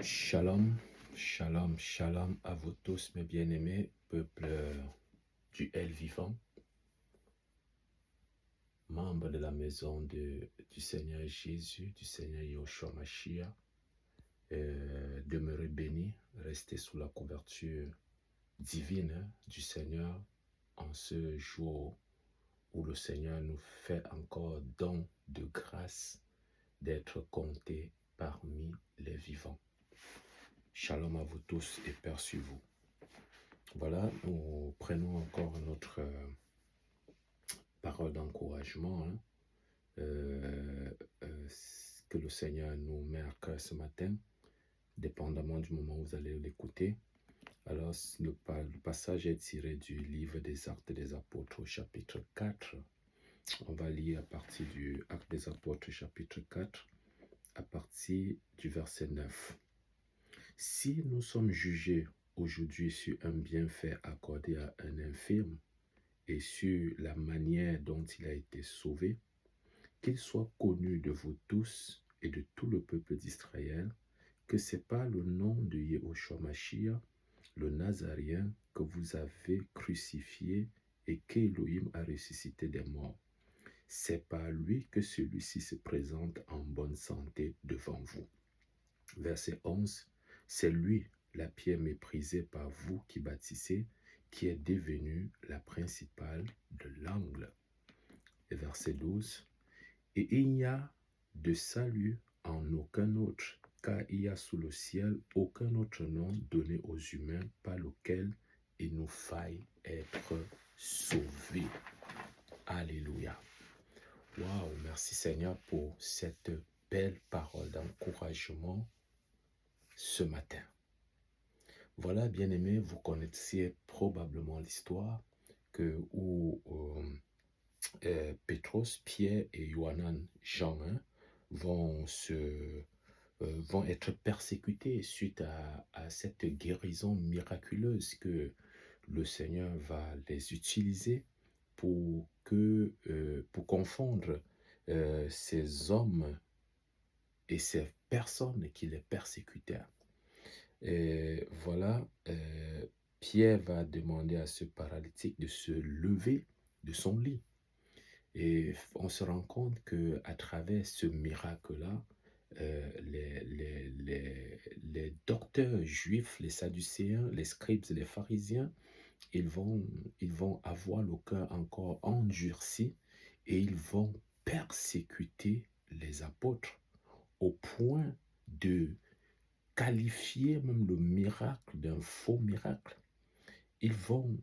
Shalom, shalom, shalom à vous tous, mes bien-aimés, peuple du El Vivant, membres de la maison du Seigneur Jésus, du Seigneur Yahushua Mashiach. Demeurez bénis, restez sous la couverture divine du Seigneur en ce jour où le Seigneur nous fait encore don de grâce d'être comptés parmi les vivants. Shalom à vous tous et paix sur vous. Voilà, nous prenons encore notre parole d'encouragement que le Seigneur nous met à cœur ce matin, dépendamment du moment où vous allez l'écouter. Alors, le passage est tiré du livre des Actes des Apôtres au chapitre 4. On va lire à partir du Actes des Apôtres chapitre 4, à partir du verset 9. Si nous sommes jugés aujourd'hui sur un bienfait accordé à un infirme, et sur la manière dont il a été sauvé, qu'il soit connu de vous tous et de tout le peuple d'Israël que ce n'est pas le nom de Yahushua Mashiach, le Nazaréen, que vous avez crucifié et qu'Élohim a ressuscité des morts. C'est par lui que celui-ci se présente en bonne santé devant vous. Verset 11. C'est lui, la pierre méprisée par vous qui bâtissez, qui est devenue la principale de l'angle. Et verset 12. Et il n'y a de salut en aucun autre, car il y a sous le ciel aucun autre nom donné aux humains par lequel il nous faille être sauvés. Alléluia. Waouh, merci Seigneur pour cette belle parole d'encouragement ce matin. Voilà, bien-aimés, vous connaissiez probablement l'histoire où Pétros, Pierre et Yohanan, Jean, vont être persécutés suite à cette guérison miraculeuse que le Seigneur va les utiliser pour confondre ces hommes et ces personnes qui les persécutèrent. Et voilà, Pierre va demander à ce paralytique de se lever de son lit. Et on se rend compte qu'à travers ce miracle-là, les docteurs juifs, les sadducéens, les scribes et les pharisiens, ils vont avoir le cœur encore endurci et ils vont persécuter les apôtres au point de qualifier même le miracle d'un faux miracle. Ils vont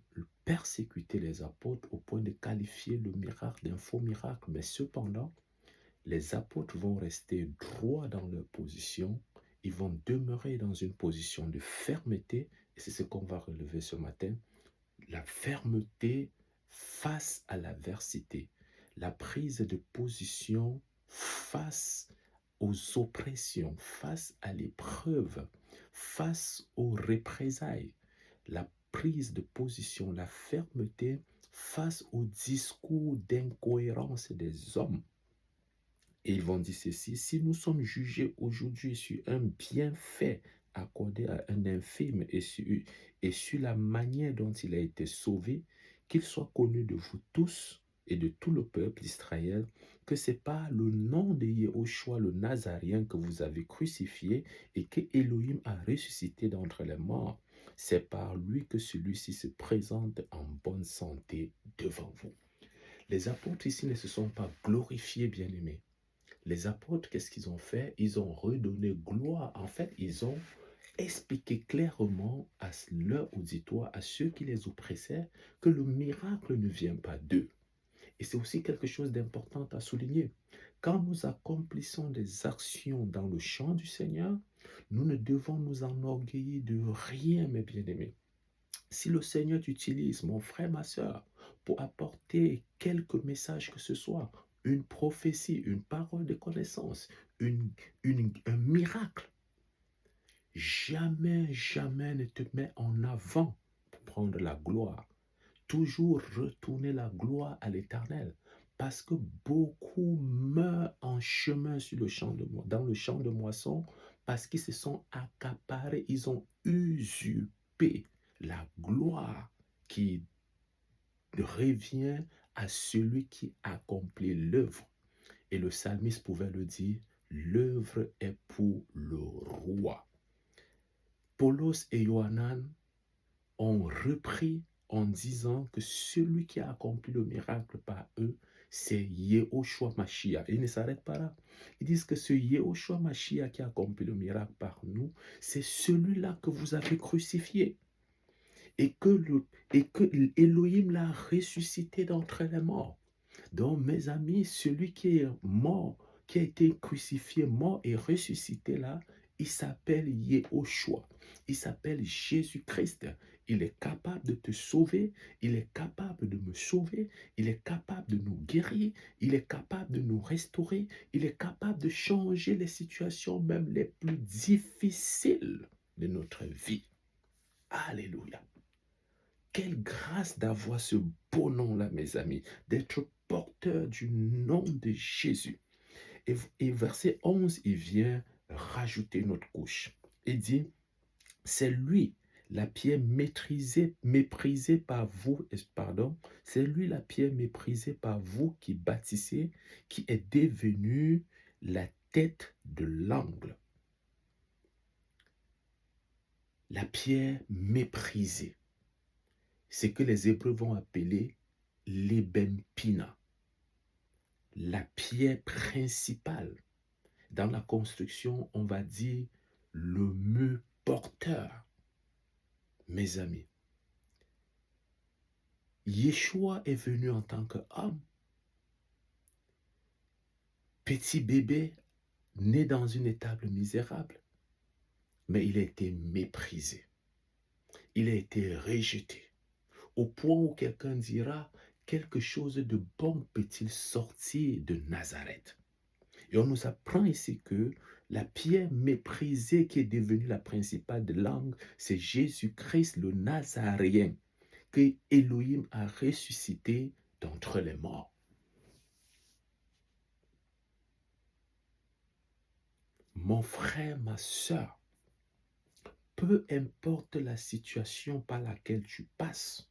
persécuter les apôtres au point de qualifier le miracle d'un faux miracle. Mais cependant, les apôtres vont rester droits dans leur position. Ils vont demeurer dans une position de fermeté. Et c'est ce qu'on va relever ce matin. La fermeté face à l'adversité. La prise de position face aux oppressions, face à l'épreuve, face aux représailles. La prise de position, la fermeté face au discours d'incohérence des hommes. Et ils vont dire ceci: si nous sommes jugés aujourd'hui sur un bienfait accordé à un infirme et sur la manière dont il a été sauvé, qu'il soit connu de vous tous et de tout le peuple d'Israël que ce n'est pas le nom de Yahushua le Nazaréen que vous avez crucifié et que Elohim a ressuscité d'entre les morts. C'est par lui que celui-ci se présente en bonne santé devant vous. Les apôtres ici ne se sont pas glorifiés, bien-aimés. Les apôtres, qu'est-ce qu'ils ont fait? Ils ont redonné gloire. En fait, ils ont expliqué clairement à leur auditoire, à ceux qui les oppressaient, que le miracle ne vient pas d'eux. Et c'est aussi quelque chose d'important à souligner. Quand nous accomplissons des actions dans le champ du Seigneur, nous ne devons nous enorgueillir de rien, mes bien-aimés. Si le Seigneur t'utilise, mon frère, ma soeur, pour apporter quelque message que ce soit, une prophétie, une parole de connaissance, un miracle, jamais, jamais ne te mets en avant pour prendre la gloire. Toujours retourner la gloire à l'Éternel. Parce que beaucoup meurent en chemin sur le champ de dans le champ de moisson, parce qu'ils se sont accaparés, ils ont usurpé la gloire qui revient à celui qui accomplit l'œuvre. Et le psalmiste pouvait le dire, l'œuvre est pour le roi. Paulos et Johanan ont repris en disant que celui qui a accompli le miracle par eux, c'est Yehoshua Mashiach. Ils ne s'arrêtent pas là. Ils disent que ce Yehoshua Mashiach qui a accompli le miracle par nous, c'est celui-là que vous avez crucifié. Et que Elohim l'a ressuscité d'entre les morts. Donc, mes amis, celui qui est mort, qui a été crucifié, mort et ressuscité là, il s'appelle Yehoshua. Il s'appelle Jésus-Christ. Il est capable de te sauver. Il est capable de me sauver. Il est capable de nous guérir. Il est capable de nous restaurer. Il est capable de changer les situations même les plus difficiles de notre vie. Alléluia. Quelle grâce d'avoir ce beau nom-là, mes amis, d'être porteur du nom de Jésus. Et verset 11, il vient rajouter une autre couche. Il dit, c'est lui, la pierre méprisée par vous, c'est lui la pierre méprisée par vous qui bâtissez, qui est devenue la tête de l'angle. La pierre méprisée. C'est que les Hébreux vont appeler l'ébempina, la pierre principale. Dans la construction, on va dire le mur porteur. Mes amis, Yeshua est venu en tant qu'homme, petit bébé, né dans une étable misérable, mais il a été méprisé, il a été rejeté, au point où quelqu'un dira, quelque chose de bon peut-il sortir de Nazareth? Et on nous apprend ici que la pierre méprisée qui est devenue la principale de langue, c'est Jésus-Christ le Nazaréen, que Elohim a ressuscité d'entre les morts. Mon frère, ma soeur, peu importe la situation par laquelle tu passes,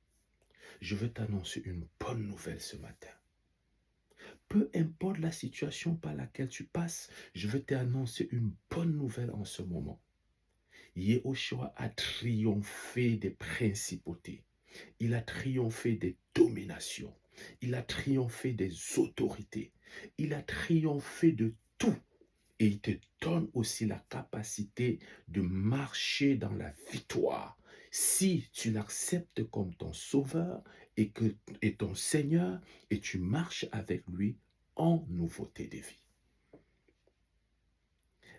je veux t'annoncer une bonne nouvelle ce matin. Peu importe la situation par laquelle tu passes, je veux t'annoncer une bonne nouvelle en ce moment. Yehoshua a triomphé des principautés. Il a triomphé des dominations. Il a triomphé des autorités. Il a triomphé de tout. Et il te donne aussi la capacité de marcher dans la victoire. Si tu l'acceptes comme ton sauveur et ton Seigneur, et tu marches avec lui en nouveauté de vie.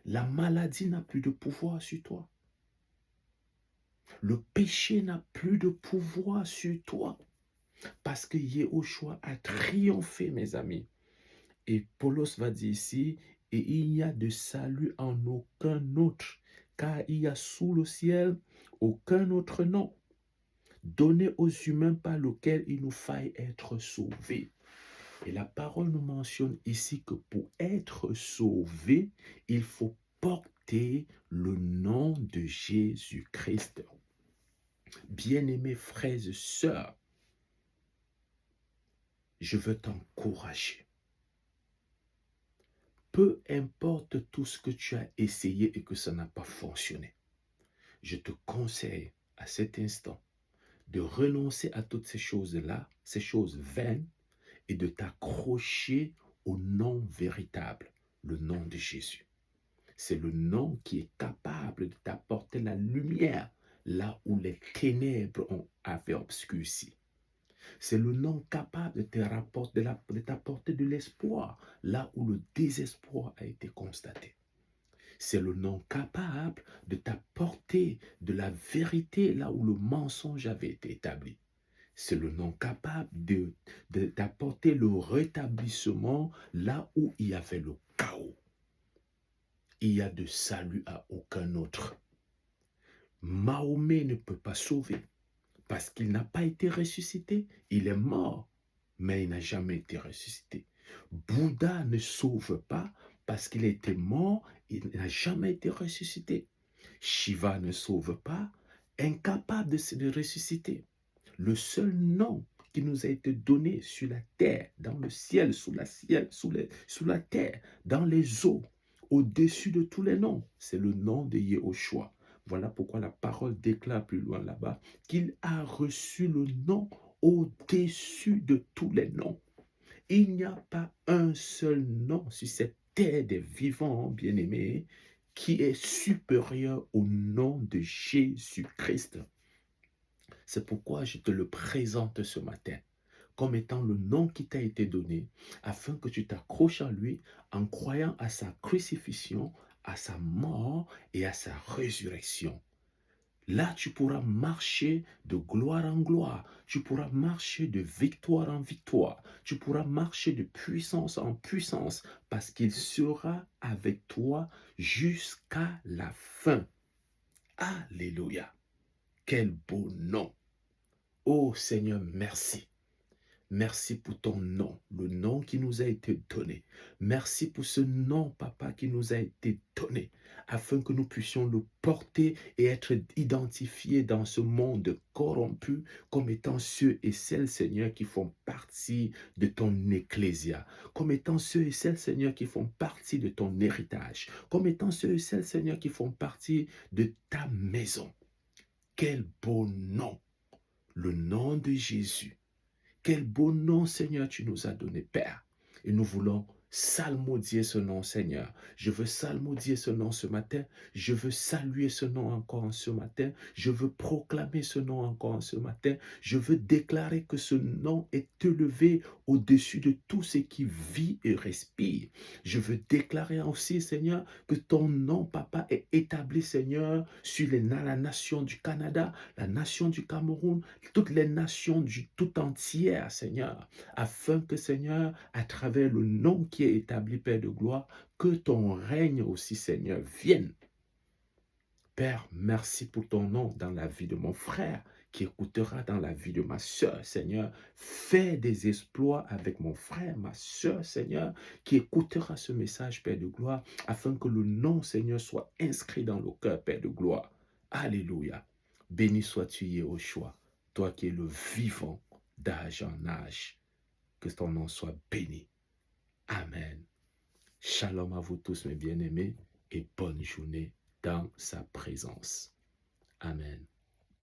La maladie n'a plus de pouvoir sur toi. Le péché n'a plus de pouvoir sur toi. Parce que Yehoshua a triomphé, mes amis. Et Paulos va dire ici, et il n'y a de salut en aucun autre, car il y a sous le ciel aucun autre nom donné aux humains par lequel il nous faille être sauvés. Et la parole nous mentionne ici que pour être sauvé, il faut porter le nom de Jésus-Christ. Bien-aimés frères et sœurs, je veux t'encourager. Peu importe tout ce que tu as essayé et que ça n'a pas fonctionné, je te conseille à cet instant de renoncer à toutes ces choses-là, ces choses vaines, et de t'accrocher au nom véritable, le nom de Jésus. C'est le nom qui est capable de t'apporter la lumière là où les ténèbres avaient obscurci. C'est le nom capable de t'apporter de l'espoir là où le désespoir a été constaté. C'est le nom capable de t'apporter de la vérité là où le mensonge avait été établi. C'est le nom capable d'apporter le rétablissement là où il y avait le chaos. Il y a de salut à aucun autre. Mahomet ne peut pas sauver parce qu'il n'a pas été ressuscité. Il est mort. mais il n'a jamais été ressuscité. Bouddha ne sauve pas parce qu'il a été mort, il n'a jamais été ressuscité. Shiva ne sauve pas, incapable de ressusciter. Le seul nom qui nous a été donné sur la terre, dans le ciel, sous la terre, dans les eaux, au-dessus de tous les noms, c'est le nom de Yehoshua. Voilà pourquoi la parole déclare plus loin là-bas qu'il a reçu le nom au-dessus de tous les noms. Il n'y a pas un seul nom sur cette terre des vivants, bien-aimés, qui est supérieur au nom de Jésus-Christ. C'est pourquoi je te le présente ce matin comme étant le nom qui t'a été donné, afin que tu t'accroches à lui en croyant à sa crucifixion, à sa mort et à sa résurrection. Là, tu pourras marcher de gloire en gloire. Tu pourras marcher de victoire en victoire. Tu pourras marcher de puissance en puissance parce qu'il sera avec toi jusqu'à la fin. Alléluia. Quel beau nom. Oh Seigneur, merci. Merci pour ton nom, le nom qui nous a été donné. Merci pour ce nom, Papa, qui nous a été donné, afin que nous puissions le porter et être identifiés dans ce monde corrompu comme étant ceux et celles, Seigneur, qui font partie de ton ecclésia, comme étant ceux et celles, Seigneur, qui font partie de ton héritage, comme étant ceux et celles, Seigneur, qui font partie de ta maison. Quel beau nom, le nom de Jésus. Quel beau nom, Seigneur, tu nous as donné, Père. Et nous voulons salmodier ce nom, Seigneur. Je veux salmodier ce nom ce matin. Je veux saluer ce nom encore ce matin. Je veux proclamer ce nom encore ce matin. Je veux déclarer que ce nom est élevé au-dessus de tout ce qui vit et respire. Je veux déclarer aussi, Seigneur, que ton nom, Papa, est établi, Seigneur, sur la nation du Canada, la nation du Cameroun, toutes les nations du tout entière, Seigneur, afin que, Seigneur, à travers le nom qui est établi, Père de gloire, que ton règne aussi, Seigneur, vienne. Père, merci pour ton nom dans la vie de mon frère, qui écoutera dans la vie de ma soeur, Seigneur. Fais des exploits avec mon frère, ma soeur, Seigneur, qui écoutera ce message, Père de gloire, afin que le nom, Seigneur, soit inscrit dans le cœur, Père de gloire. Alléluia. Béni sois-tu, Yehoshua, toi qui es le vivant d'âge en âge. Que ton nom soit béni. Amen. Shalom à vous tous, mes bien-aimés, et bonne journée dans sa présence. Amen.